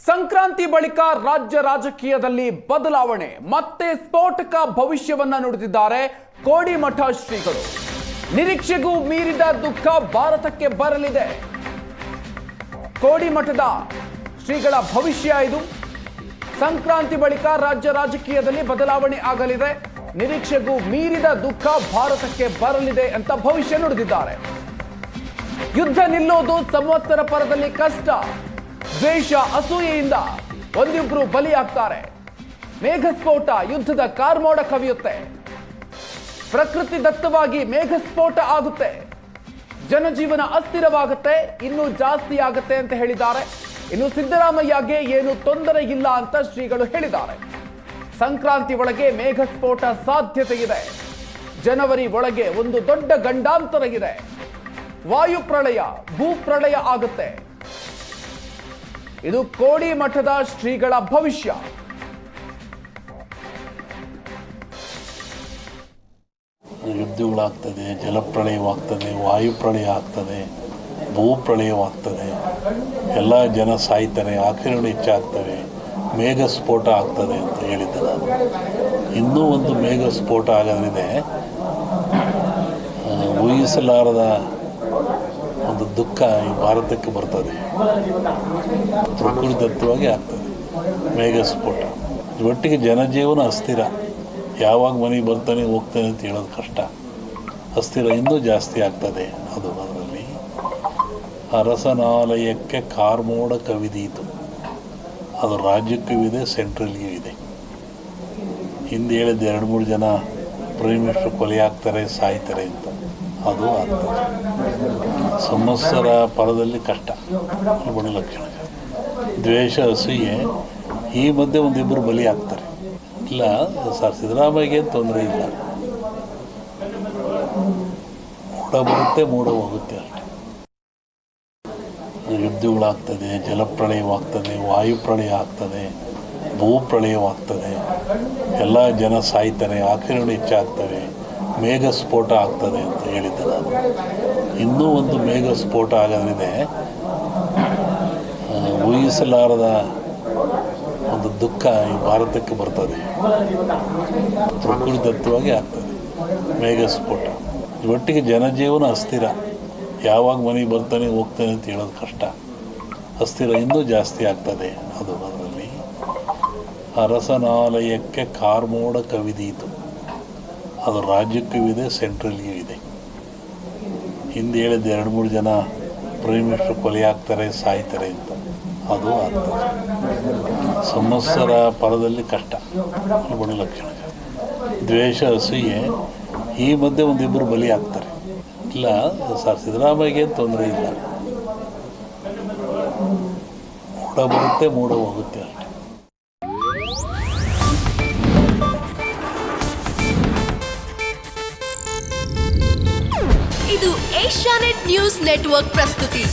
ಸಂಕ್ರಾಂತಿ ಬಳಿಕ ರಾಜ್ಯ ರಾಜಕೀಯದಲ್ಲಿ ಬದಲಾವಣೆ, ಮತ್ತೆ ಸ್ಫೋಟಕ ಭವಿಷ್ಯವನ್ನ ನುಡಿದಿದ್ದಾರೆ ಕೋಡಿಮಠ ಶ್ರೀಗಳು. ನಿರೀಕ್ಷೆಗೂ ಮೀರಿದ ದುಃಖ ಭಾರತಕ್ಕೆ ಬರಲಿದೆ. ಕೋಡಿಮಠದ ಶ್ರೀಗಳ ಭವಿಷ್ಯ ಇದು. ಸಂಕ್ರಾಂತಿ ಬಳಿಕ ರಾಜ್ಯ ರಾಜಕೀಯದಲ್ಲಿ ಬದಲಾವಣೆ ಆಗಲಿದೆ. ನಿರೀಕ್ಷೆಗೂ ಮೀರಿದ ದುಃಖ ಭಾರತಕ್ಕೆ ಬರಲಿದೆ ಅಂತ ಭವಿಷ್ಯ ನುಡಿದಿದ್ದಾರೆ. ಯುದ್ಧ ನಿಲ್ಲೋದು ಸಂವತ್ಸರ ಪರದಲ್ಲಿ ಕಷ್ಟ. ದ್ವೇಷ, ಅಸೂಯೆಯಿಂದ ಒಂದಿಬ್ರು ಬಲಿಯಾಗ್ತಾರೆ. ಮೇಘಸ್ಫೋಟ ಯುದ್ಧದ ಕಾರ್ಮೋಡ ಕವಿಯುತ್ತೆ. ಪ್ರಕೃತಿ ದತ್ತವಾಗಿ ಮೇಘಸ್ಫೋಟ ಆಗುತ್ತೆ. ಜನಜೀವನ ಅಸ್ಥಿರವಾಗುತ್ತೆ, ಇನ್ನೂ ಜಾಸ್ತಿ ಆಗುತ್ತೆ ಅಂತ ಹೇಳಿದ್ದಾರೆ. ಇನ್ನು ಸಿದ್ದರಾಮಯ್ಯಗೆ ಏನು ತೊಂದರೆ ಇಲ್ಲ ಅಂತ ಶ್ರೀಗಳು ಹೇಳಿದ್ದಾರೆ. ಸಂಕ್ರಾಂತಿ ಒಳಗೆ ಮೇಘಸ್ಫೋಟ ಸಾಧ್ಯತೆ ಇದೆ. ಜನವರಿ ಒಳಗೆ ಒಂದು ದೊಡ್ಡ ಗಂಡಾಂತರ ಇದೆ. ವಾಯು ಪ್ರಳಯ, ಭೂ ಪ್ರಳಯ ಆಗುತ್ತೆ. ಇದು ಕೋಡಿಮಠದ ಶ್ರೀಗಳ ಭವಿಷ್ಯ. ಯುದ್ಧಗಳಾಗ್ತದೆ, ಜಲಪ್ರಳಯವಾಗ್ತದೆ, ವಾಯುಪ್ರಳಯ ಆಗ್ತದೆ, ಭೂಪ್ರಳಯವಾಗ್ತದೆ, ಎಲ್ಲ ಜನ ಸಾಯ್ತಾರೆ, ಆಕ್ರಮಣ ಹೆಚ್ಚಾಗ್ತವೆ, ಮೇಘಸ್ಫೋಟ ಆಗ್ತದೆ ಅಂತ ಹೇಳಿದ್ದೆ ನಾನು. ಇನ್ನೂ ಒಂದು ಮೇಘಸ್ಫೋಟ ಆಗೋದ್ರಿದೆ. ಊಹಿಸಲಾರದ ಒಂದು ದುಃಖ ಈ ಭಾರತಕ್ಕೆ ಬರ್ತದೆ. ಪ್ರಕೃತಿದತ್ತವಾಗಿ ಆಗ್ತದೆ ಮೇಘಸ್ಫೋಟ. ಒಟ್ಟಿಗೆ ಜನಜೀವನ ಅಸ್ಥಿರ. ಯಾವಾಗ ಮನೆಗೆ ಬರ್ತಾನೆ ಹೋಗ್ತಾನೆ ಅಂತ ಹೇಳೋದು ಕಷ್ಟ. ಅಸ್ಥಿರ ಇನ್ನೂ ಜಾಸ್ತಿ ಆಗ್ತದೆ. ಅದರಲ್ಲಿ ಅರಸನಾಲಯಕ್ಕೆ ಕಾರ್ಮೋಡ ಕವಿದೀತು. ಅದು ರಾಜ್ಯಕ್ಕೂ ಇದೆ, ಸೆಂಟ್ರಲ್ಗೂ ಇದೆ. ಹಿಂದೆ ಹೇಳಿದ್ದು 2-3 ಜನ ಪ್ರೈಮ್ ಮಿನಿಸ್ಟರ್ ಕೊಲೆ ಆಗ್ತಾರೆ, ಸಾಯ್ತಾರೆ ಅಂತ. ಅದು ಆಗ್ತದೆ. ಸಂವತ್ಸರ ಪರದಲ್ಲಿ ಕಷ್ಟ, ಬಡ ಲಕ್ಷಣ. ದ್ವೇಷ, ಅಸೂಯೆ, ಈ ಮಧ್ಯೆ ಒಂದಿಬ್ಬರು ಬಲಿ ಆಗ್ತಾರೆ. ಇಲ್ಲ ಸರ್, ಸಿದ್ದರಾಮಯ್ಯಗೆ ತೊಂದರೆ ಇಲ್ಲ. ಮೂಡ ಬರುತ್ತೆ, ಮೂಡ ಹೋಗುತ್ತೆ ಅಷ್ಟೆ. ಯುದ್ಧಗಳಾಗ್ತದೆ, ಜಲಪ್ರಳಯವಾಗ್ತದೆ, ವಾಯುಪ್ರಳಯ ಆಗ್ತದೆ, ಭೂಪ್ರಳಯವಾಗ್ತದೆ, ಎಲ್ಲ ಜನ ಸಾಯ್ತಾರೆ, ಆಕ್ರಮಣ ಹೆಚ್ಚಾಗ್ತವೆ, ಮೇಘಸ್ಫೋಟ ಆಗ್ತದೆ ಅಂತ ಹೇಳಿದ್ದೆ ನಾನು. ಇನ್ನೂ ಒಂದು ಮೇಘಸ್ಫೋಟ ಆಗೋದ್ರಿದೆ. ಊಹಿಸಲಾರದ ಒಂದು ದುಃಖ ಈ ಭಾರತಕ್ಕೆ ಬರ್ತದೆ. ಪ್ರಕೃತಿದತ್ತವಾಗಿ ಆಗ್ತದೆ ಮೇಘಸ್ಫೋಟ. ಒಟ್ಟಿಗೆ ಜನಜೀವನ ಅಸ್ಥಿರ. ಯಾವಾಗ ಮನೆಗೆ ಬರ್ತಾನೆ ಹೋಗ್ತಾನೆ ಅಂತ ಹೇಳೋದು ಕಷ್ಟ. ಅಸ್ಥಿರ ಇನ್ನೂ ಜಾಸ್ತಿ ಆಗ್ತದೆ. ಅದರಲ್ಲಿ ಅರಸನಾಲಯಕ್ಕೆ ಕಾರ್ಮೋಡ ಕವಿದೀತು. ಅದು ರಾಜ್ಯಕ್ಕೂ ಇದೆ, ಸೆಂಟ್ರಲ್ಗೂ ಇದೆ. ಹಿಂದೆ ಹೇಳಿದ್ದು 2-3 ಜನ ಪ್ರೈಮ್ ಮಿನಿಸ್ಟರ್ ಕೊಲೆ ಆಗ್ತಾರೆ, ಸಾಯ್ತಾರೆ ಅಂತ. ಅದು ಆಗ್ತದೆ. ಸಂವತ್ಸರ ಪರದಲ್ಲಿ ಕಷ್ಟ, ಬಡ ಲಕ್ಷಣ. ದ್ವೇಷ, ಅಸೂಯೆ, ಈ ಮಧ್ಯೆ ಒಂದಿಬ್ಬರು ಬಲಿ ಆಗ್ತಾರೆ. ಇಲ್ಲ ಸರ್, ಸಿದ್ದರಾಮಯ್ಯಗೆ ತೊಂದರೆ ಇಲ್ಲ. ಮೂಡ ಬರುತ್ತೆ, ಮೂಡ ಹೋಗುತ್ತೆ ಅಷ್ಟೆ. ಇದು ಏಷ್ಯಾನೆಟ್ ನ್ಯೂಸ್ ನೆಟ್ವರ್ಕ್ ಪ್ರಸ್ತುತಿ.